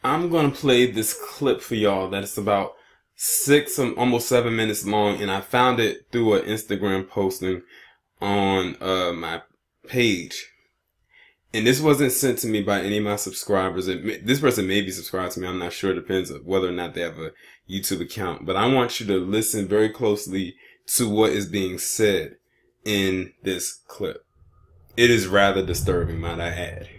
I'm going to play this clip for y'all that is about almost 7 minutes long, and I found it through an Instagram posting on my page. And this wasn't sent to me by any of my subscribers. This person may be subscribed to me. I'm not sure. It depends on whether or not they have a YouTube account. But I want you to listen very closely to what is being said in this clip. It is rather disturbing, might I add.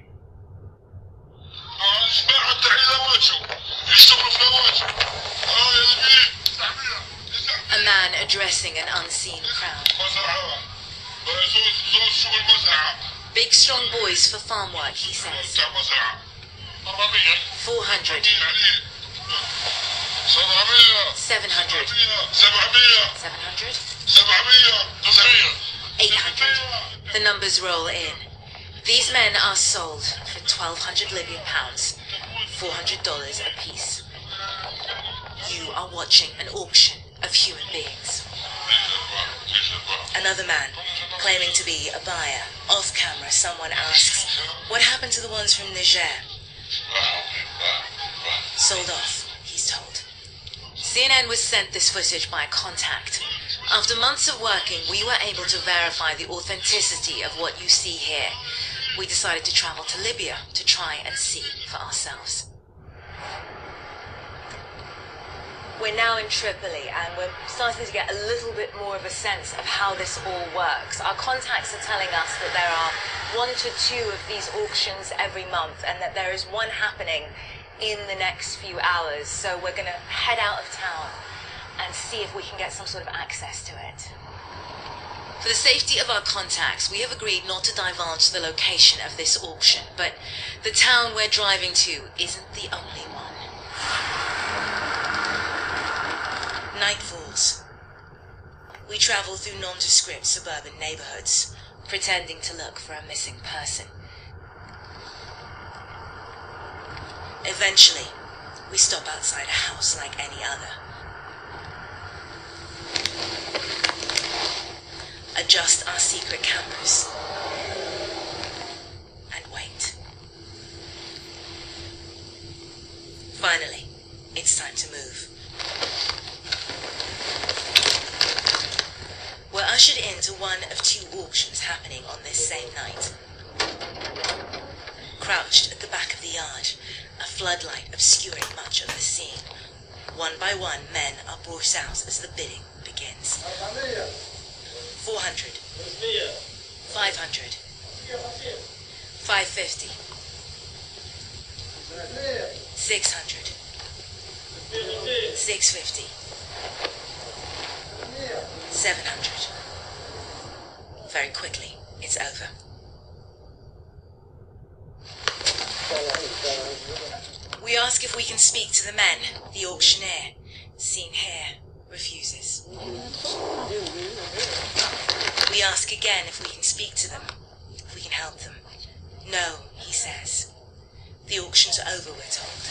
A man addressing an unseen crowd. Big strong boys for farm work, he says. 400. 700. 700. 800. The numbers roll in. These men are sold for 1,200 Libyan pounds, $400 a piece. You are watching an auction of human beings. Another man, claiming to be a buyer. Off camera, someone asks, what happened to the ones from Niger? Sold off, he's told. CNN was sent this footage by contact. After months of working, we were able to verify the authenticity of what you see here. We decided to travel to Libya to try and see for ourselves. We're now in Tripoli and we're starting to get a little bit more of a sense of how this all works. Our contacts are telling us that there are 1 to 2 of these auctions every month and that there is one happening in the next few hours. So we're going to head out of town and see if we can get some sort of access to it. For the safety of our contacts, we have agreed not to divulge the location of this auction, but the town we're driving to isn't the only one. Night falls. We travel through nondescript suburban neighborhoods, pretending to look for a missing person. Eventually, we stop outside a house like any other. Adjust our secret cameras and wait. Finally, it's time to move. We're ushered into one of 2 auctions happening on this same night. Crouched at the back of the yard, a floodlight obscuring much of the scene. One by one, men are brought out as the bidding begins. 400. 500. 550. 600. 650. 700. Very quickly, it's over. We ask if we can speak to the men. The auctioneer, seen here, refuses. We ask again if we can speak to them, if we can help them. No, he says. The auction's over, we're told.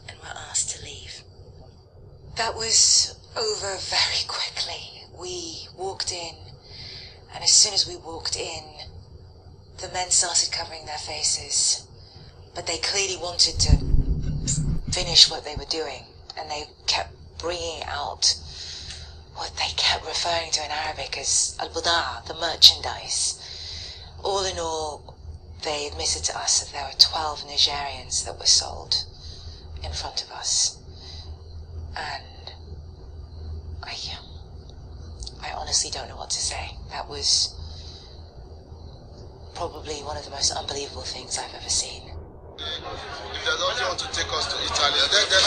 And we're asked to leave. That was over very quickly. We walked in, and as soon as we walked in, the men started covering their faces. But they clearly wanted to finish what they were doing, and they kept bringing out what they kept referring to in Arabic as al-budaa, the merchandise. All in all, they admitted to us that there were 12 Nigerians that were sold in front of us. And I honestly don't know what to say. That was probably one of the most unbelievable things I've ever seen. If they don't want to take us to Italy, let them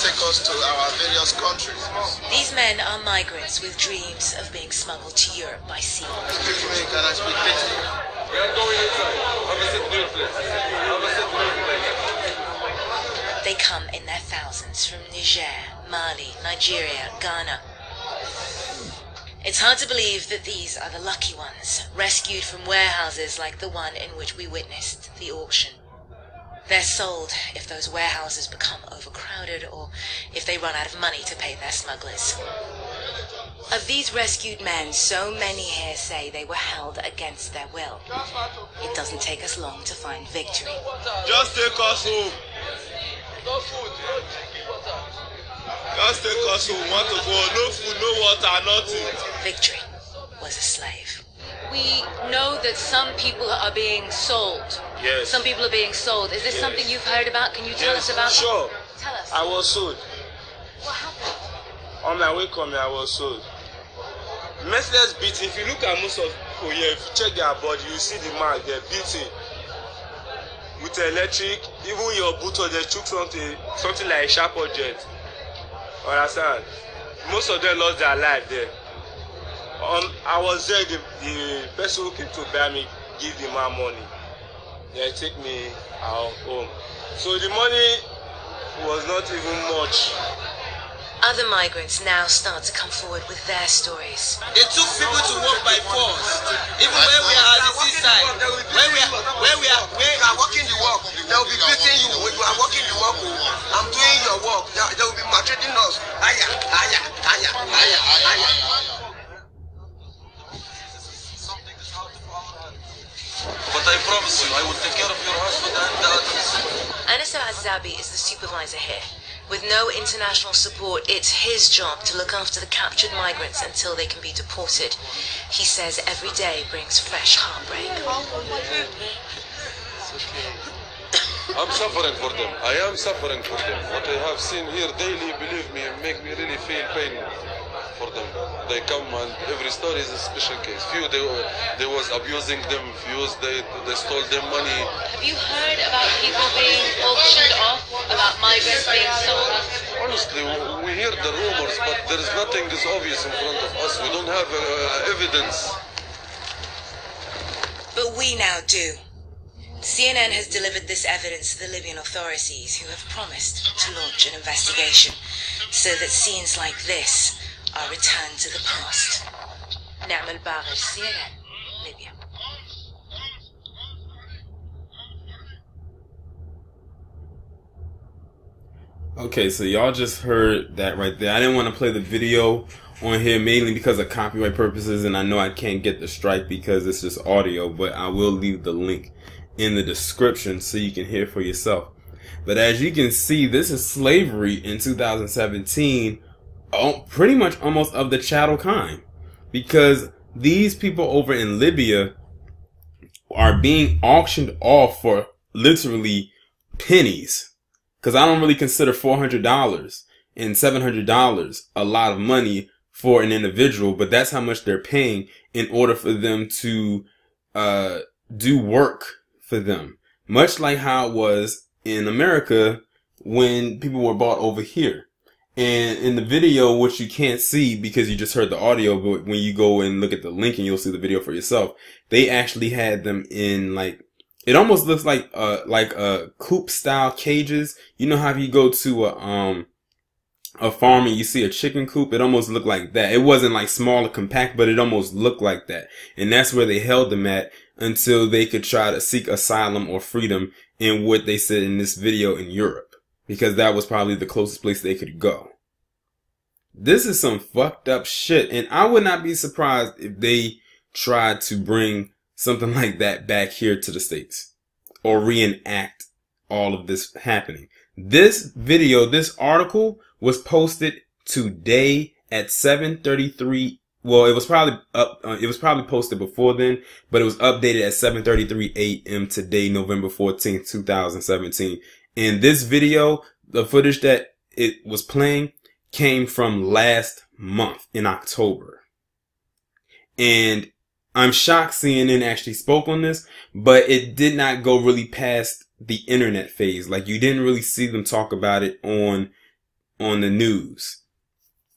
take us to our various countries. These men are migrants with dreams of being smuggled to Europe by sea. Excuse me, can I speak to you? We are going inside. Have a seat, please. Have a seat, please. They come in their thousands from Niger, Mali, Nigeria, Ghana. It's hard to believe that these are the lucky ones, rescued from warehouses like the one in which we witnessed the auction. They're sold if those warehouses become overcrowded or if they run out of money to pay their smugglers. Of these rescued men, so many here say they were held against their will. It doesn't take us long to find victory. Just take us home. No food, no drinking water. Just take us home. Want to go? No food, no water, nothing. Victory was a slave. We know that some people are being sold. Yes. Some people are being sold. Is this something you've heard about? Can you tell us about Sure. that? Tell us. I was sold. What happened? On my way coming, I was sold. Merciless beating. If you look at most of people here, if you check their body, you see the mark. They're beating with electric. Even your boot, or they took something like a sharp object. Understand? Most of them lost their life there. I was there. The person who came to buy me give the man money. They take me out home. So the money was not even much. Other migrants now start to come forward with their stories. They took people to work by force. Even when we are at the seaside, when we are working the work, they will be beating you. When you are working the work, I'm doing your work. They will be maltreating us. Aya, aya, aya, aya, aya. But I promise you, I will take care of your husband and the others. Anissa Azabi is the supervisor here. With no international support, it's his job to look after the captured migrants until they can be deported. He says every day brings fresh heartbreak. I'm suffering for them. I am suffering for them. What I have seen here daily, believe me, make me really feel pain for them. They come and every story is a special case. Few they was abusing them, few they stole their money. Have you heard about people being auctioned off? About migrants being sold? Honestly, we hear the rumors, but there is nothing is obvious in front of us. We don't have evidence. But we now do. CNN has delivered this evidence to the Libyan authorities, who have promised to launch an investigation so that scenes like this are returned to the past. Naam Al-Bagher, CNN, Libya. Okay, so y'all just heard that right there. I didn't want to play the video on here mainly because of copyright purposes, and I know I can't get the strike because it's just audio, but I will leave the link in the description so you can hear for yourself. But as you can see, this is slavery in 2017, pretty much almost of the chattel kind, because these people over in Libya are being auctioned off for literally pennies. Because I don't really consider $400 and $700 a lot of money for an individual, but that's how much they're paying in order for them to do work for them. Much like how it was in America when people were bought over here. And in the video, which you can't see because you just heard the audio, but when you go and look at the link and you'll see the video for yourself, they actually had them in like, it almost looks like coop style cages. You know how if you go to a farm and you see a chicken coop, it almost looked like that. It wasn't like small or compact, but it almost looked like that. And that's where they held them at until they could try to seek asylum or freedom in what they said in this video in Europe, because that was probably the closest place they could go. This is some fucked up shit, and I would not be surprised if they tried to bring something like that back here to the States or reenact all of this happening. This video, this article was posted today at 7:33. Well, it was probably posted before then, but it was updated at 7:33 a.m. today, November 14th, 2017. And this video, the footage that it was playing came from last month in October. And I'm shocked CNN actually spoke on this, but it did not go really past the internet phase. Like, you didn't really see them talk about it on the news,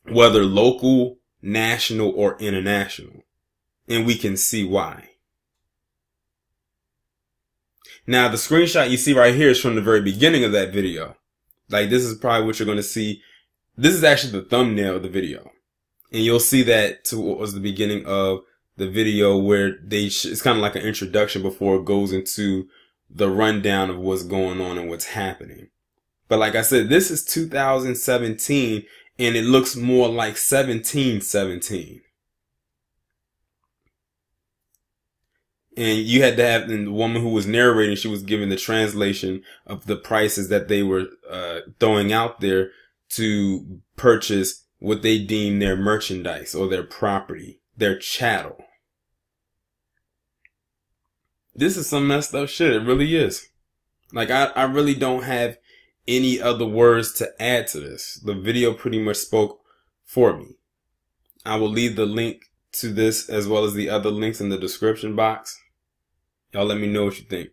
whether local, national, or international. And we can see why. Now, the screenshot you see right here is from the very beginning of that video. Like, this is probably what you're going to see. This is actually the thumbnail of the video. And you'll see that towards the beginning of the video where it's kind of like an introduction before it goes into the rundown of what's going on and what's happening. But like I said, this is 2017, and it looks more like 1717. And you had to have, and the woman who was narrating, she was giving the translation of the prices that they were throwing out there to purchase what they deem their merchandise or their property, their chattel. This is some messed up shit. It really is. Like, I really don't have any other words to add to this. The video pretty much spoke for me. I will leave the link to this as well as the other links in the description box. Y'all let me know what you think.